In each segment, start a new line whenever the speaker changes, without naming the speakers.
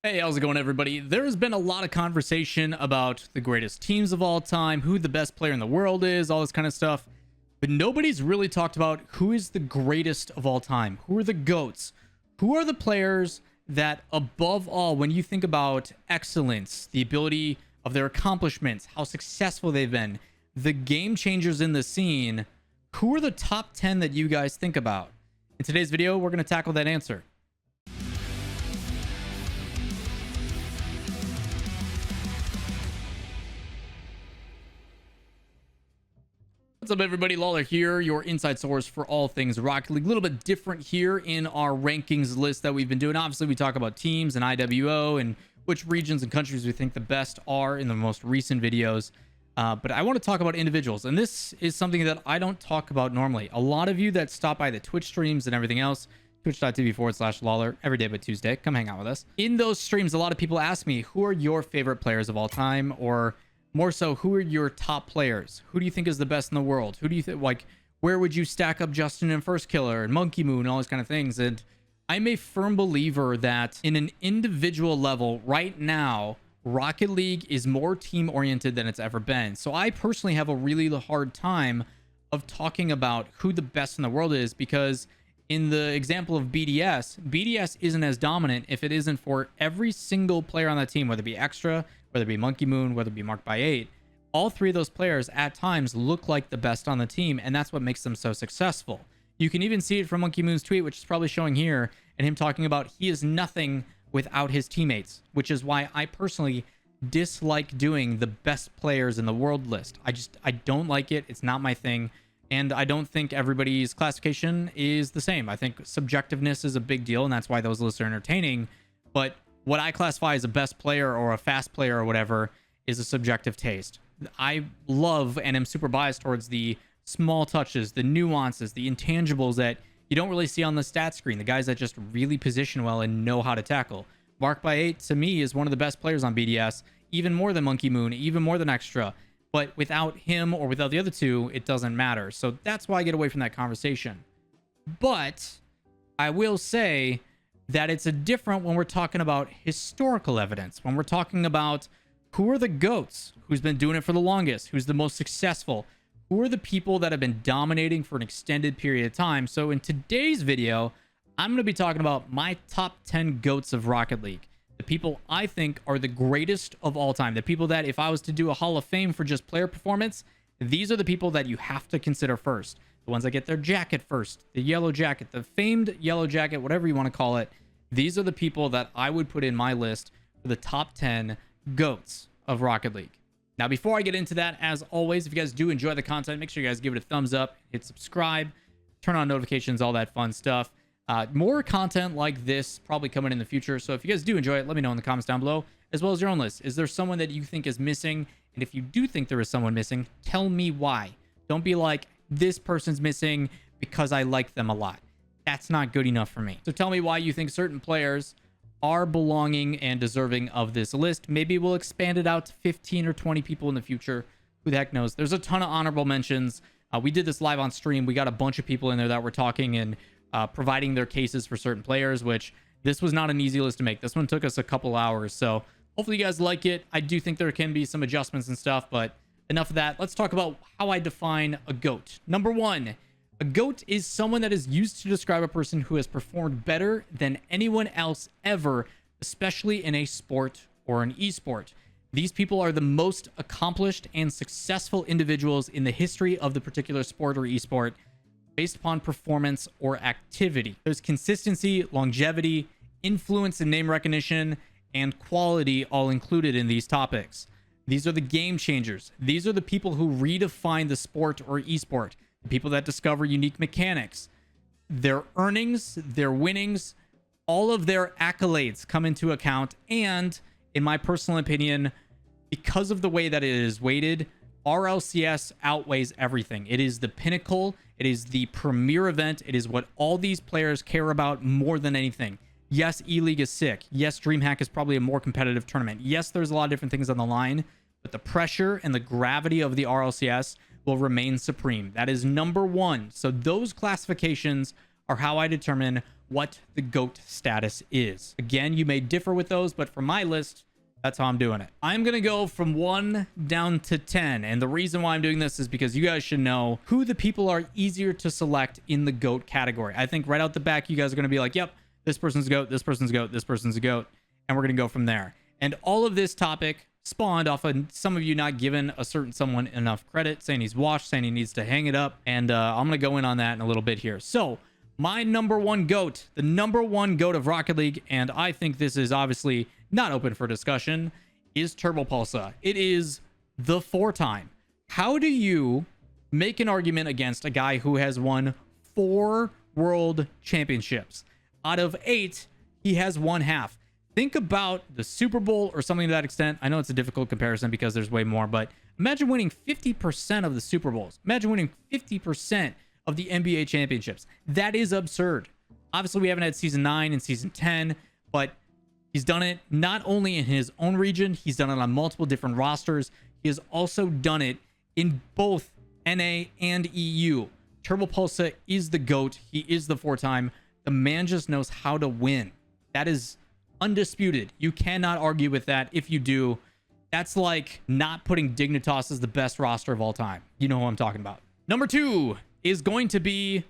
Hey, how's it going, everybody? There's been a lot of conversation about the greatest teams of all time, who the best player in the world is, all this kind of stuff. But nobody's really talked about who is the greatest of all time. Who are the GOATs? Who are the players that, above all, when you think about excellence, the ability of their accomplishments, how successful they've been, the game changers in the scene, who are the top 10 that you guys think about? In today's video, we're going to tackle that answer. What's up, everybody? Lawler here, your inside source for all things Rocket League. A little bit different here in our rankings list that we've been doing. Obviously, we talk about teams and IWO and which regions and countries we think the best are in the most recent videos. But I want to talk about individuals, and this is something that I don't talk about normally. A lot of you that stop by the Twitch streams and everything else, twitch.tv/Lawler, every day but Tuesday, come hang out with us. In those streams, a lot of people ask me, who are your favorite players of all time? Or more so, who are your top players? Who do you think is the best in the world? Who do you think, like, where would you stack up Justin and First Killer and Monkey Moon and all these kind of things? And I'm a firm believer that in an individual level right now, Rocket League is more team oriented than it's ever been. So I personally have a really hard time of talking about who the best in the world is, because in the example of BDS isn't as dominant if it isn't for every single player on that team, whether it be Extra, whether it be Monkey Moon, whether it be Marked by 8. All three of those players at times look like the best on the team, and that's what makes them so successful. You can even see it from Monkey Moon's tweet, which is probably showing here, and him talking about he is nothing without his teammates, which is why I personally dislike doing the best players in the world list. I don't like it. It's not my thing. And I don't think everybody's classification is the same. I think subjectiveness is a big deal, and that's why those lists are entertaining. But what I classify as a best player or a fast player or whatever is a subjective taste. I love and am super biased towards the small touches, the nuances, the intangibles that you don't really see on the stat screen, the guys that just really position well and know how to tackle. Marked by 8, to me, is one of the best players on BDS, even more than Monkey Moon, even more than Extra. But without him or without the other two, it doesn't matter. So that's why I get away from that conversation. But I will say that it's a different when we're talking about historical evidence, when we're talking about who are the GOATs, who's been doing it for the longest, who's the most successful, who are the people that have been dominating for an extended period of time. So in today's video, I'm going to be talking about my top 10 GOATs of Rocket League. The people I think are the greatest of all time. The people that, if I was to do a Hall of Fame for just player performance, these are the people that you have to consider first. The ones that get their jacket first, the yellow jacket, the famed yellow jacket, whatever you want to call it. These are the people that I would put in my list for the top 10 GOATs of Rocket League. Now, before I get into that, as always, if you guys do enjoy the content, make sure you guys give it a thumbs up, hit subscribe, turn on notifications, all that fun stuff. More content like this probably coming in the future. So if you guys do enjoy it, let me know in the comments down below, as well as your own list. Is there someone that you think is missing? And if you do think there is someone missing, tell me why. Don't be like, this person's missing because I like them a lot. That's not good enough for me. So tell me why you think certain players are belonging and deserving of this list. Maybe we'll expand it out to 15 or 20 people in the future. Who the heck knows? There's a ton of honorable mentions. We did this live on stream. We got a bunch of people in there that were talking and providing their cases for certain players, which this was not an easy list to make. This one took us a couple hours. So hopefully you guys like it. I do think there can be some adjustments and stuff, but enough of that. Let's talk about how I define a GOAT. Number one, a GOAT is someone that is used to describe a person who has performed better than anyone else ever, especially in a sport or an esport. These people are the most accomplished and successful individuals in the history of the particular sport or esport, based upon performance or activity. There's consistency, longevity, influence and name recognition, and quality all included in these topics. These are the game changers. These are the people who redefine the sport or esport. The people that discover unique mechanics. Their earnings, their winnings, all of their accolades come into account. And in my personal opinion, because of the way that it is weighted, RLCS outweighs everything. It is the pinnacle. It is the premier event. It is what all these players care about more than anything. Yes, E-League is sick. Yes, DreamHack is probably a more competitive tournament. Yes, there's a lot of different things on the line, but the pressure and the gravity of the RLCS will remain supreme. That is number one. So those classifications are how I determine what the GOAT status is. Again, you may differ with those, but for my list, that's how I'm doing it. I'm going to go from 1 down to 10. And the reason why I'm doing this is because you guys should know who the people are easier to select in the GOAT category. I think right out the back, you guys are going to be like, yep, this person's a GOAT, this person's a GOAT, this person's a GOAT. And we're going to go from there. And all of this topic spawned off of some of you not giving a certain someone enough credit, saying he's washed, saying he needs to hang it up. And I'm going to go in on that in a little bit here. So my number one GOAT, the number one GOAT of Rocket League, and I think this is obviously not open for discussion, is TurboPulsa. It is the 4-time. How do you make an argument against a guy who has won 4 world championships? Out of 8, he has won half. Think about the Super Bowl or something to that extent. I know it's a difficult comparison because there's way more, but imagine winning 50% of the Super Bowls. Imagine winning 50% of the NBA championships. That is absurd. Obviously, we haven't had season 9 and season 10, but he's done it not only in his own region, he's done it on multiple different rosters. He has also done it in both NA and EU. TurboPulsa is the GOAT. He is the 4-time. The man just knows how to win. That is undisputed. You cannot argue with that. If you do, that's like not putting Dignitas as the best roster of all time. You know who I'm talking about. Number 2 is going to be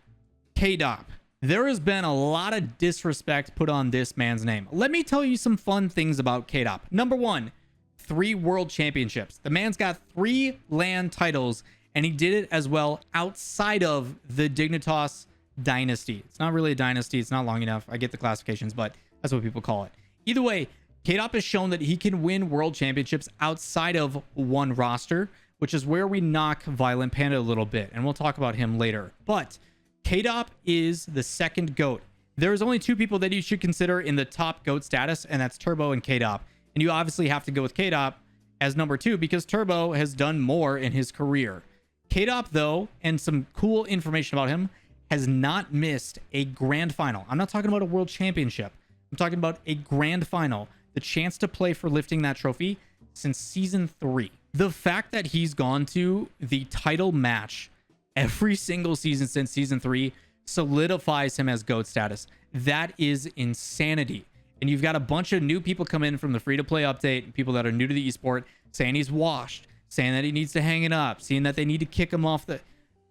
KDOP. There has been a lot of disrespect put on this man's name. Let me tell you some fun things about KDOP. Number 1, 3 world championships. The man's got 3 LAN titles, and he did it as well outside of the Dignitas dynasty. It's not really a dynasty. It's not long enough. I get the classifications, but that's what people call it. Either way, KDOP has shown that he can win world championships outside of one roster, which is where we knock Violent Panda a little bit, and we'll talk about him later. But KDOP is the second GOAT. There's only 2 people that you should consider in the top GOAT status, and that's Turbo and KDOP. And you obviously have to go with KDOP as number 2 because Turbo has done more in his career. KDOP, though, and some cool information about him, has not missed a grand final. I'm not talking about a world championship. I'm talking about a grand final, the chance to play for lifting that trophy since season 3. The fact that he's gone to the title match every single season since season 3 solidifies him as GOAT status. That is insanity. And you've got a bunch of new people come in from the free-to-play update, people that are new to the esport, saying he's washed, saying that he needs to hang it up, saying that they need to kick him off the...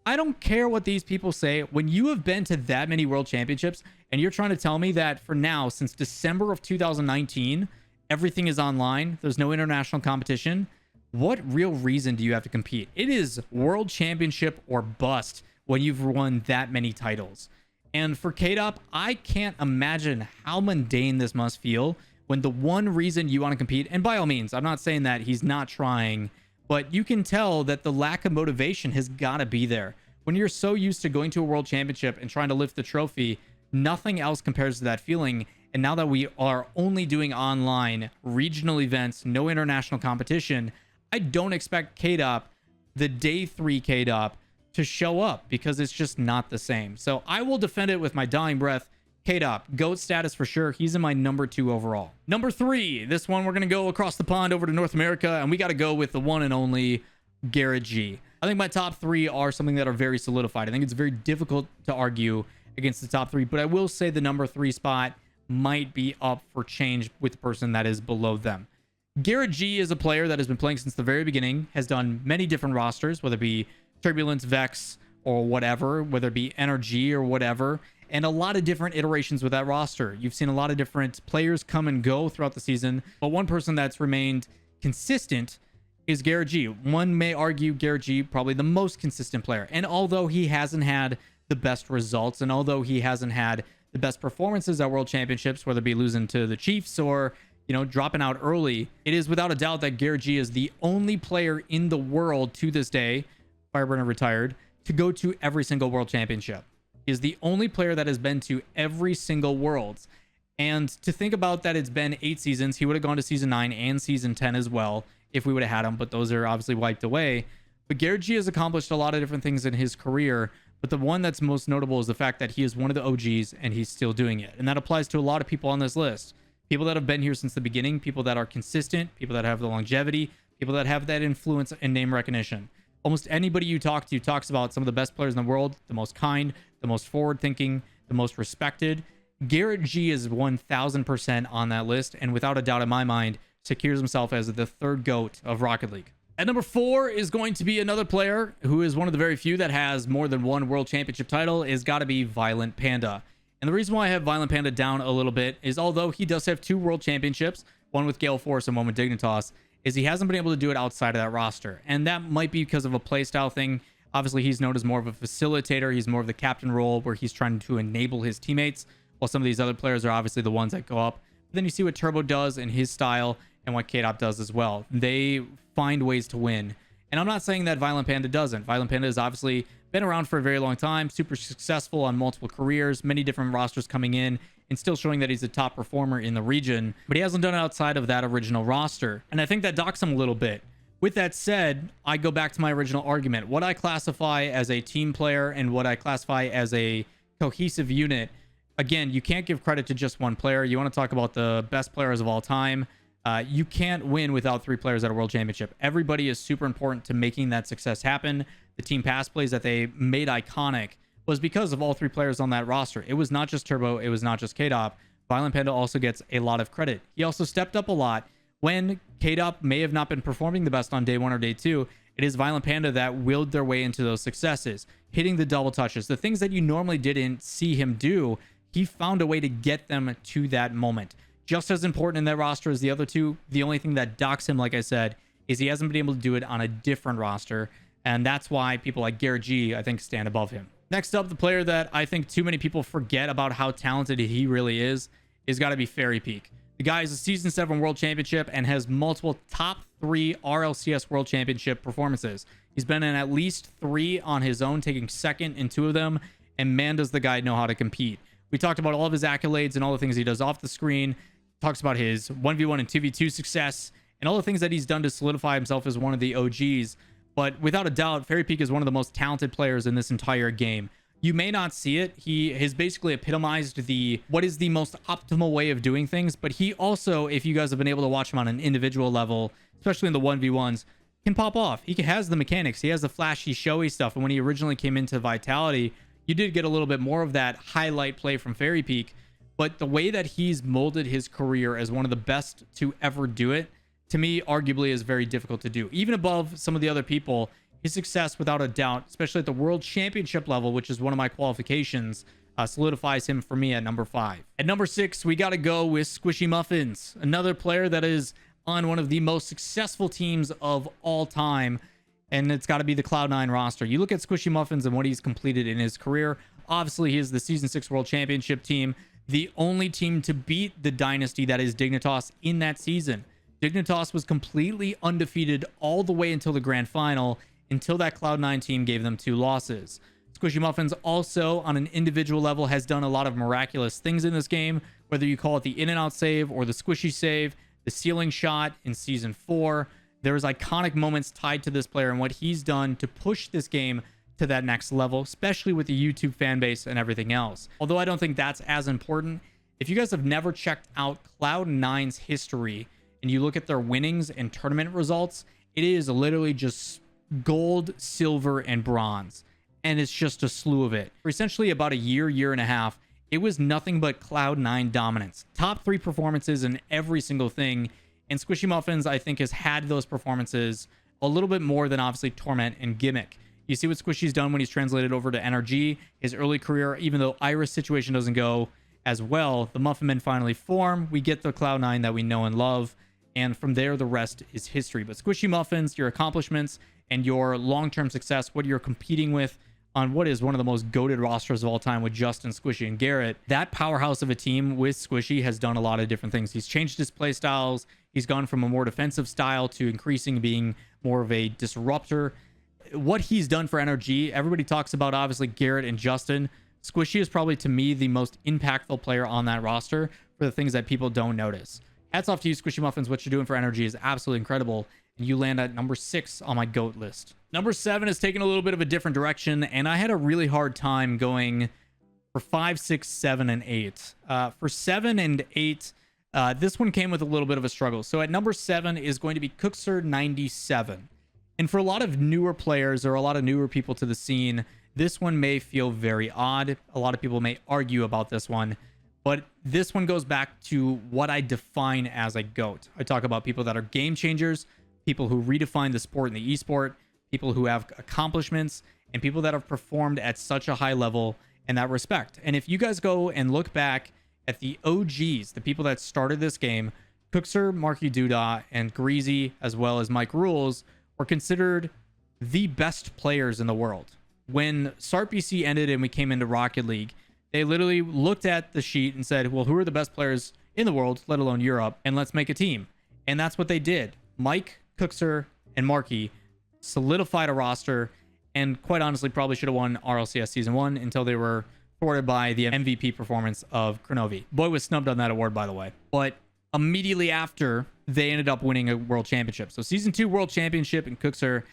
I don't care what these people say. When you have been to that many world championships and you're trying to tell me that for now, since December of 2019, everything is online, there's no international competition, what real reason do you have to compete? It is world championship or bust when you've won that many titles. And for KDOP, I can't imagine how mundane this must feel when the one reason you want to compete, and by all means, I'm not saying that he's not trying, but you can tell that the lack of motivation has got to be there. When you're so used to going to a world championship and trying to lift the trophy, nothing else compares to that feeling. And now that we are only doing online regional events, no international competition, I don't expect KDOP, the day 3 KDOP, to show up because it's just not the same. So I will defend it with my dying breath. KDOP, GOAT status for sure. He's in my number 2 overall. Number 3, this one we're going to go across the pond over to North America, and we got to go with the one and only Garrett G. I think my top 3 are something that are very solidified. I think it's very difficult to argue against the top 3, but I will say the number 3 spot might be up for change with the person that is below them. Garrett G is a player that has been playing since the very beginning, has done many different rosters, whether it be Turbulence, Vex, or whatever, whether it be NRG or whatever, and a lot of different iterations with that roster. You've seen a lot of different players come and go throughout the season, but one person that's remained consistent is Garrett G. One may argue Garrett G probably the most consistent player. And although he hasn't had the best results, and although he hasn't had the best performances at World Championships, whether it be losing to the Chiefs or, you know, dropping out early, it is without a doubt that Garrett G is the only player in the world to this day, Fireburner retired, to go to every single World Championship. He is the only player that has been to every single Worlds. And to think about that, it's been 8 seasons. He would have gone to season 9 and season 10 as well if we would have had him, but those are obviously wiped away. But Garrett G has accomplished a lot of different things in his career, but the one that's most notable is the fact that he is one of the OGs and he's still doing it. And that applies to a lot of people on this list. People that have been here since the beginning, people that are consistent, people that have the longevity, people that have that influence and name recognition. Almost anybody you talk to talks about some of the best players in the world, the most kind, the most forward-thinking, the most respected. Garrett G is 1000% on that list, and without a doubt in my mind, secures himself as the third GOAT of Rocket League. At number 4 is going to be another player who is one of the very few that has more than one World Championship title. Is got to be Violent Panda. And the reason why I have Violent Panda down a little bit is, although he does have 2 World Championships, one with Gale Force and one with Dignitas, is he hasn't been able to do it outside of that roster. And that might be because of a playstyle thing. Obviously, he's known as more of a facilitator. He's more of the captain role where he's trying to enable his teammates, while some of these other players are obviously the ones that go up. But then you see what Turbo does in his style and what K-Dop does as well. They find ways to win. And I'm not saying that Violent Panda doesn't. Violent Panda has obviously been around for a very long time, super successful on multiple careers, many different rosters coming in, and still showing that he's a top performer in the region. But he hasn't done it outside of that original roster. And I think that docks him a little bit. With that said, I go back to my original argument. What I classify as a team player and what I classify as a cohesive unit, again, you can't give credit to just one player. You want to talk about the best players of all time. You can't win without 3 players at a World Championship. Everybody is super important to making that success happen. The team pass plays that they made iconic was because of all 3 players on that roster. It was not just Turbo. It was not just K-Dop. Violent Panda also gets a lot of credit. He also stepped up a lot. When K-Dop may have not been performing the best on day 1 or day 2, it is Violent Panda that willed their way into those successes, hitting the double touches, the things that you normally didn't see him do. He found a way to get them to that moment. Just as important in that roster as the other 2. The only thing that docks him, like I said, is he hasn't been able to do it on a different roster. And that's why people like Garrett G, I think, stand above him. Next up, the player that I think too many people forget about how talented he really is got to be Fairy Peak. The guy is a Season 7 World Championship and has multiple top 3 RLCS World Championship performances. He's been in at least 3 on his own, taking second in 2 of them. And man, does the guy know how to compete. We talked about all of his accolades and all the things he does off the screen. Talks about his 1v1 and 2v2 success and all the things that he's done to solidify himself as one of the OGs. But without a doubt, Fairy Peak is one of the most talented players in this entire game. You may not see it. He has basically epitomized what is the most optimal way of doing things. But he also, if you guys have been able to watch him on an individual level, especially in the 1v1s, can pop off. He has the mechanics. He has the flashy, showy stuff. And when he originally came into Vitality, you did get a little bit more of that highlight play from Fairy Peak. But the way that he's molded his career as one of the best to ever do it, to me, arguably is very difficult to do. Even above some of the other people, his success, without a doubt, especially at the World Championship level, which is one of my qualifications, solidifies him for me at number 5. At number 6, we got to go with Squishy Muffins, another player that is on one of the most successful teams of all time, and it's got to be the Cloud9 roster. You look at Squishy Muffins and what he's completed in his career. Obviously, he is the Season 6 World Championship team, the only team to beat the dynasty that is Dignitas in that season. Dignitas was completely undefeated all the way until the grand final, until that Cloud9 team gave them 2 losses. Squishy Muffins also, on an individual level, has done a lot of miraculous things in this game, whether you call it the in and out save or the squishy save, the ceiling shot in Season 4. There's iconic moments tied to this player and what he's done to push this game to that next level, especially with the YouTube fan base and everything else. Although I don't think that's as important. If you guys have never checked out Cloud9's history and you look at their winnings and tournament results, it is literally just gold, silver, and bronze. And it's just a slew of it. For essentially about a year and a half, it was nothing but Cloud9 dominance. Top 3 performances in every single thing. And Squishy Muffins, I think, has had those performances a little bit more than obviously Torment and Gimmick. You see what Squishy's done when he's translated over to NRG. His early career, even though Iris' situation doesn't go as well, the Muffin Men finally form. We get the Cloud9 that we know and love. And from there, the rest is history. But Squishy Muffins, your accomplishments and your long-term success, what you're competing with on what is one of the most goated rosters of all time with Justin, Squishy, and Garrett, that powerhouse of a team with Squishy has done a lot of different things. He's changed his play styles. He's gone from a more defensive style to increasing being more of a disruptor. What he's done for NRG, everybody talks about obviously Garrett and Justin. Squishy is probably, to me, the most impactful player on that roster for the things that people don't notice. Hats off to you, Squishy Muffins. What you're doing for NRG is absolutely incredible. And you land at number 6 on my GOAT list. Number 7 is taking a little bit of a different direction. And I had a really hard time going for 5, 6, 7, and 8. For 7 and 8, this one came with a little bit of a struggle. So at number 7 is going to be Cookser97. And for a lot of newer players or a lot of newer people to the scene, this one may feel very odd. A lot of people may argue about this one. But this one goes back to what I define as a GOAT. I talk about people that are game changers, people who redefine the sport and the esport, people who have accomplishments, and people that have performed at such a high level in that respect. And if you guys go and look back at the OGs, the people that started this game, Cookser, Marky Doodah, and Greasy, as well as Mike Rules, were considered the best players in the world. When Start BC ended and we came into Rocket League, they literally looked at the sheet and said, well, who are the best players in the world, let alone Europe, and let's make a team. And that's what they did. Mike, Cookser, and Marky solidified a roster, and quite honestly probably should have won RLCS Season 1 until they were thwarted by the MVP performance of Kronovi. Boy was snubbed on that award, by the way. But immediately after, they ended up winning a world championship. So Season 2 world championship in Cookser,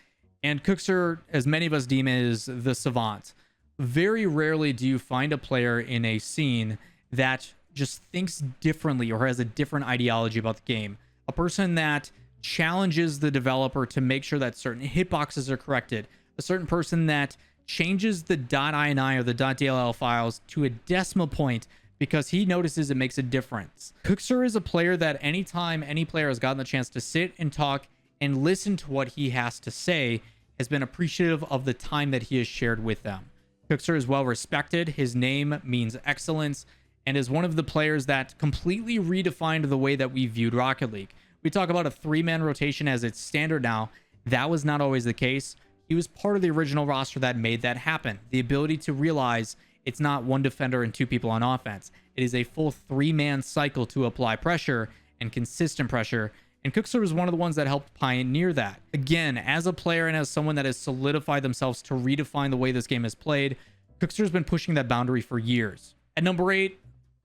and Cookser, as many of us deem, is the savant. Very rarely do you find a player in a scene that just thinks differently or has a different ideology about the game. A person that challenges the developer to make sure that certain hitboxes are corrected. A certain person that changes the .ini or the .dll files to a decimal point because he notices it makes a difference. Cookser is a player that anytime any player has gotten the chance to sit and talk and listen to what he has to say, has been appreciative of the time that he has shared with them. Cookser is well respected. His name means excellence and is one of the players that completely redefined the way that we viewed Rocket League. We talk about a 3-man rotation as it's standard now. That was not always the case. He was part of the original roster that made that happen. The ability to realize it's not one defender and 2 people on offense. It is a full 3-man cycle to apply pressure and consistent pressure. And Cookser was one of the ones that helped pioneer that. Again, as a player and as someone that has solidified themselves to redefine the way this game is played, Cookser's been pushing that boundary for years. At number 8,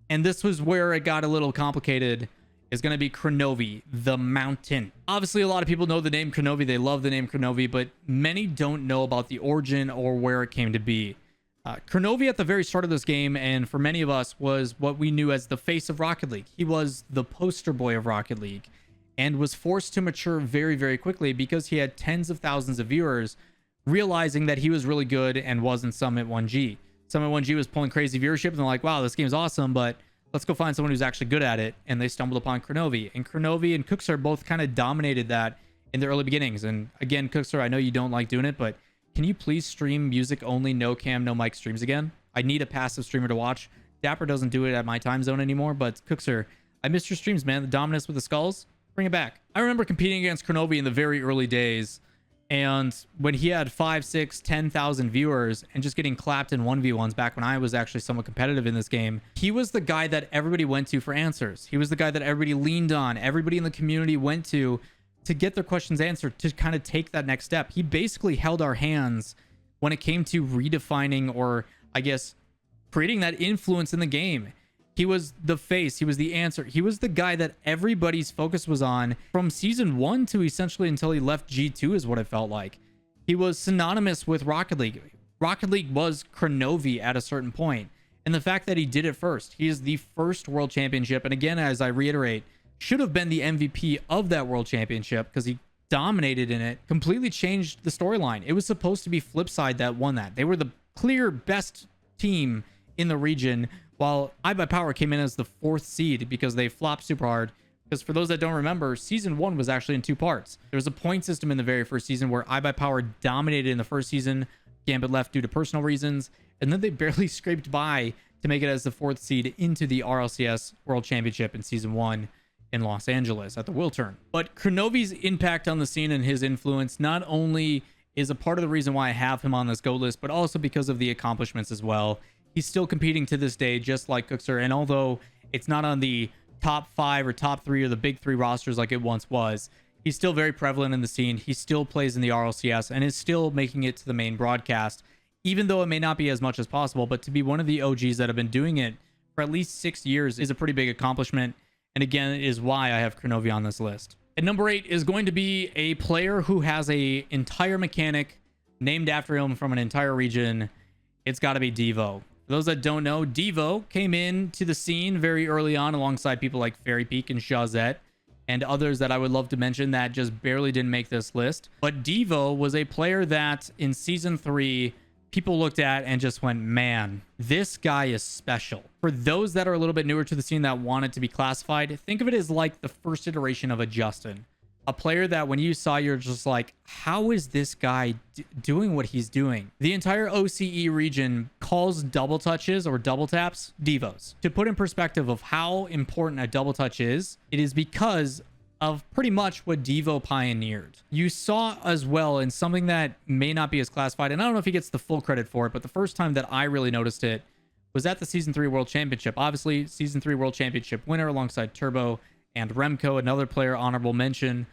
and this was where it got a little complicated, is going to be Kronovi, the Mountain. Obviously, a lot of people know the name Kronovi. They love the name Kronovi, but many don't know about the origin or where it came to be. Kronovi at the very start of this game, and for many of us, was what we knew as the face of Rocket League. He was the poster boy of Rocket League and was forced to mature very, very quickly because he had tens of thousands of viewers realizing that he was really good and wasn't Summit 1G. Summit 1G was pulling crazy viewership, and they're like, wow, this game's awesome, but let's go find someone who's actually good at it. And they stumbled upon Kronovi. And Kronovi and Cookser both kind of dominated that in the early beginnings. And again, Cookser, I know you don't like doing it, but can you please stream music only, no cam, no mic streams again? I need a passive streamer to watch. Dapper doesn't do it at my time zone anymore, but Cookser, I missed your streams, man. The dominance with the skulls, bring it back. I remember competing against Kronovi in the very early days. And when he had 5, 6, 10,000 viewers and just getting clapped in 1v1s back when I was actually somewhat competitive in this game, he was the guy that everybody went to for answers. He was the guy that everybody leaned on. Everybody in the community went to get their questions answered, to kind of take that next step. He basically held our hands when it came to redefining, or I guess creating that influence in the game. He was the face. He was the answer. He was the guy that everybody's focus was on from Season 1 to essentially until he left G2 is what it felt like. He was synonymous with Rocket League. Rocket League was Kronovi at a certain point. And the fact that he did it first, he is the first world championship. And again, as I reiterate, should have been the MVP of that world championship because he dominated in it, completely changed the storyline. It was supposed to be Flipside that won that. They were the clear best team in the region, while iBuyPower came in as the 4th seed because they flopped super hard. Because for those that don't remember, Season 1 was actually in 2 parts. There was a point system in the very first season where iBuyPower dominated in the first season. Gambit left due to personal reasons. And then they barely scraped by to make it as the 4th seed into the RLCS World Championship in Season 1 in Los Angeles at the Wiltern. But Kronovi's impact on the scene and his influence not only is a part of the reason why I have him on this GOAT list, but also because of the accomplishments as well. He's still competing to this day, just like Cookser. And although it's not on the top 5 or top 3 or the big 3 rosters like it once was, he's still very prevalent in the scene. He still plays in the RLCS and is still making it to the main broadcast, even though it may not be as much as possible. But to be one of the OGs that have been doing it for at least 6 years is a pretty big accomplishment. And again, it is why I have Kronovi on this list. And number 8 is going to be a player who has a entire mechanic named after him from an entire region. It's got to be Devo. For those that don't know, Devo came into the scene very early on alongside people like Fairy Peak and Shazette and others that I would love to mention that just barely didn't make this list. But Devo was a player that in Season 3 people looked at and just went, man, this guy is special. For those that are a little bit newer to the scene that want it to be classified, think of it as like the first iteration of a Justin. A player that when you saw, you're just like, how is this guy doing what he's doing? The entire OCE region calls double touches or double taps devos. To put in perspective of how important a double touch is, it is because of pretty much what Devo pioneered. You saw as well in something that may not be as classified, and I don't know if he gets the full credit for it, but the first time that I really noticed it was at the Season 3 World Championship. Obviously, Season 3 World Championship winner alongside Turbo and Remco, another player honorable mention,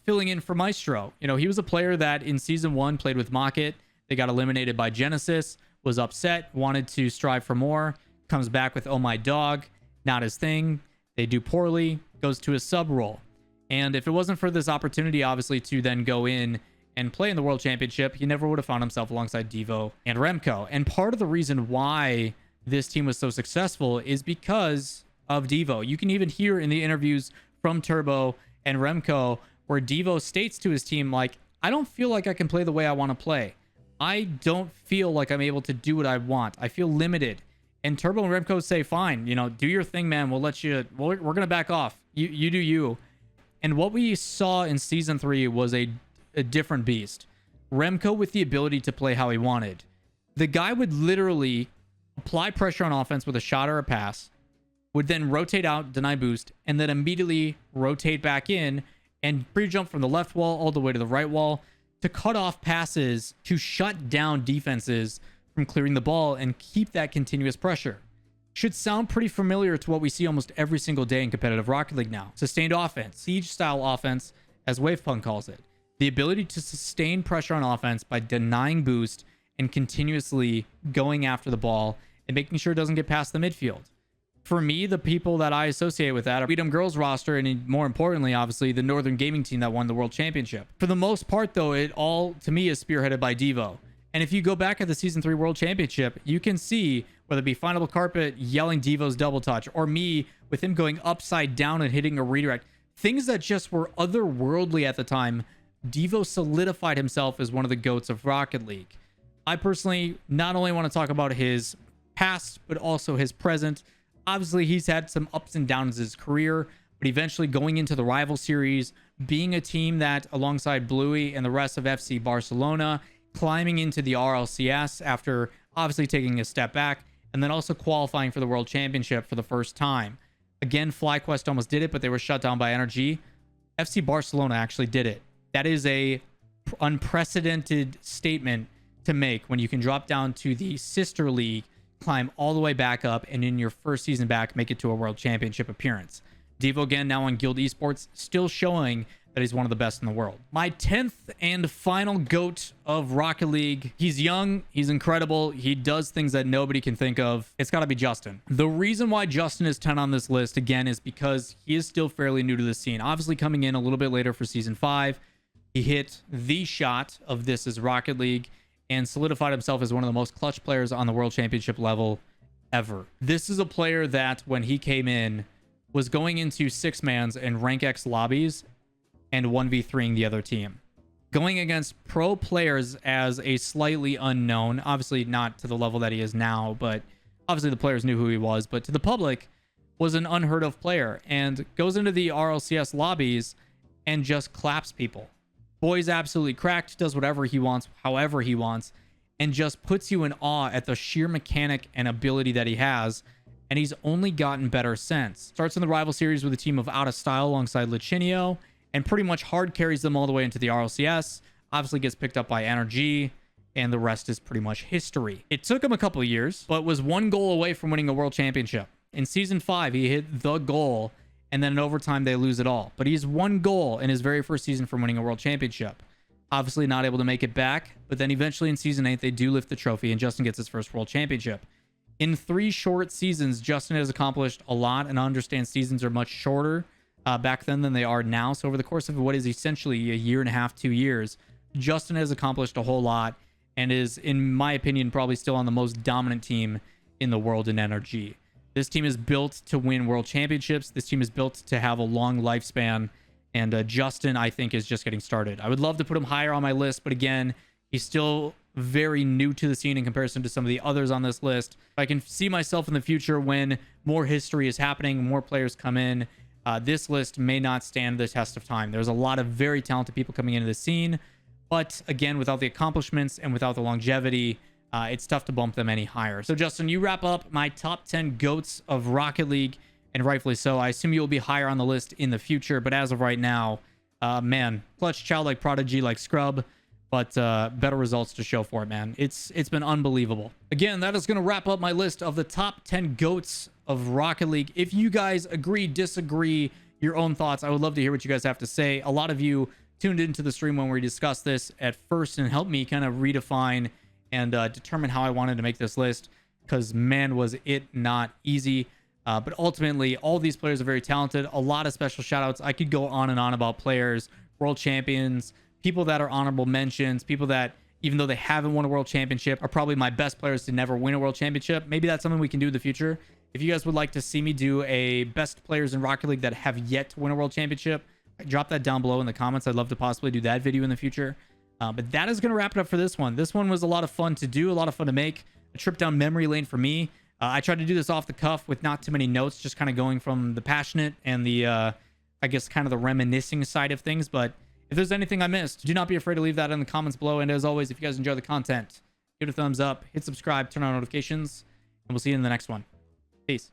filling in for Maestro. You know, he was a player that in Season 1 played with Mocket. They got eliminated by Genesis, was upset, wanted to strive for more, comes back with Oh My Dog, not his thing. They do poorly, goes to his sub role. And if it wasn't for this opportunity, obviously, to then go in and play in the World Championship, he never would have found himself alongside Devo and Remco. And part of the reason why this team was so successful is because of Devo. You can even hear in the interviews from Turbo and Remco where Devo states to his team, like, I don't feel like I can play the way I want to play. I don't feel like I'm able to do what I want. I feel limited. And Turbo and Remco say, fine, you know, do your thing, man. We'll let you, we're going to back off. You do you. And what we saw in Season 3 was a different beast. Remco with the ability to play how he wanted. The guy would literally apply pressure on offense with a shot or a pass, would then rotate out, deny boost, and then immediately rotate back in and pre-jump from the left wall all the way to the right wall to cut off passes to shut down defenses from clearing the ball and keep that continuous pressure. Should sound pretty familiar to what we see almost every single day in competitive Rocket League now. Sustained offense, siege-style offense, as Wavepunk calls it. The ability to sustain pressure on offense by denying boost and continuously going after the ball and making sure it doesn't get past the midfield. For me, the people that I associate with that are Freedom Girls roster and, more importantly, obviously, the Northern Gaming team that won the World Championship. For the most part, though, it all, to me, is spearheaded by Devo. And if you go back at the Season 3 World Championship, you can see, whether it be Finable Carpet yelling Devo's double touch, or me with him going upside down and hitting a redirect, things that just were otherworldly at the time, Devo solidified himself as one of the GOATs of Rocket League. I personally not only want to talk about his past, but also his present. Obviously, he's had some ups and downs in his career, but eventually going into the Rival Series, being a team that, alongside Bluey and the rest of FC Barcelona, climbing into the RLCS after obviously taking a step back, and then also qualifying for the World Championship for the first time. Again, FlyQuest almost did it, but they were shut down by NRG. FC Barcelona actually did it. That is a unprecedented statement to make when you can drop down to the sister league, climb all the way back up, and in your first season back, make it to a World Championship appearance. Devo again now on Guild Esports, still showing that he's one of the best in the world. My 10th and final GOAT of Rocket League. He's young, he's incredible, he does things that nobody can think of. It's got to be Justin. The reason why Justin is 10 on this list, again, is because he is still fairly new to the scene. Obviously coming in a little bit later for Season 5, he hit the shot of This Is Rocket League and solidified himself as one of the most clutch players on the World Championship level ever. This is a player that, when he came in, was going into 6-mans and rank X lobbies and 1v3ing the other team. Going against pro players as a slightly unknown, obviously not to the level that he is now, but obviously the players knew who he was, but to the public, was an unheard of player, and goes into the RLCS lobbies and just claps people. Boy's absolutely cracked, does whatever he wants, however he wants, and just puts you in awe at the sheer mechanic and ability that he has, and he's only gotten better since. Starts in the Rival Series with a team of Out of Style alongside Lichinio, and pretty much hard carries them all the way into the RLCS. Obviously gets picked up by NRG, and the rest is pretty much history. It took him a couple of years, but was one goal away from winning a World Championship. In Season 5, he hit the goal, and then in overtime, they lose it all. But he's one goal in his very first season from winning a World Championship. Obviously not able to make it back, but then eventually in Season 8, they do lift the trophy, and Justin gets his first World Championship. In 3 short seasons, Justin has accomplished a lot, and I understand seasons are much shorter back then than they are now. So over the course of what is essentially a year and a half, 2 years, Justin has accomplished a whole lot and is, in my opinion, probably still on the most dominant team in the world in NRG. This team is built to win world championships. This team is built to have a long lifespan. And Justin, I think, is just getting started. I would love to put him higher on my list, but again, he's still very new to the scene in comparison to some of the others on this list. I can see myself in the future when more history is happening, more players come in. This list may not stand the test of time. There's a lot of very talented people coming into the scene, but again, without the accomplishments and without the longevity, it's tough to bump them any higher. So Justin, you wrap up my top 10 GOATs of Rocket League, and rightfully so. I assume you'll be higher on the list in the future, but as of right now, man, clutch childlike prodigy like Scrub, but better results to show for it, man. It's been unbelievable. Again, that is going to wrap up my list of the top 10 GOATs of Rocket League. If you guys agree, disagree, your own thoughts, I would love to hear what you guys have to say. A lot of you tuned into the stream when we discussed this at first and helped me kind of redefine and determine how I wanted to make this list, because man, was it not easy. But ultimately, all these players are very talented. A lot of special shout outs. I could go on and on about players, world champions, people that are honorable mentions, people that, even though they haven't won a world championship, are probably my best players to never win a world championship. Maybe that's something we can do in the future. If you guys would like to see me do a best players in Rocket League that have yet to win a world championship, drop that down below in the comments. I'd love to possibly do that video in the future. But that is going to wrap it up for this one. This one was a lot of fun to do, a lot of fun to make. A trip down memory lane for me. I tried to do this off the cuff with not too many notes, just kind of going from the passionate and the, I guess, kind of the reminiscing side of things. But if there's anything I missed, do not be afraid to leave that in the comments below. And as always, if you guys enjoy the content, give it a thumbs up, hit subscribe, turn on notifications, and we'll see you in the next one. Peace.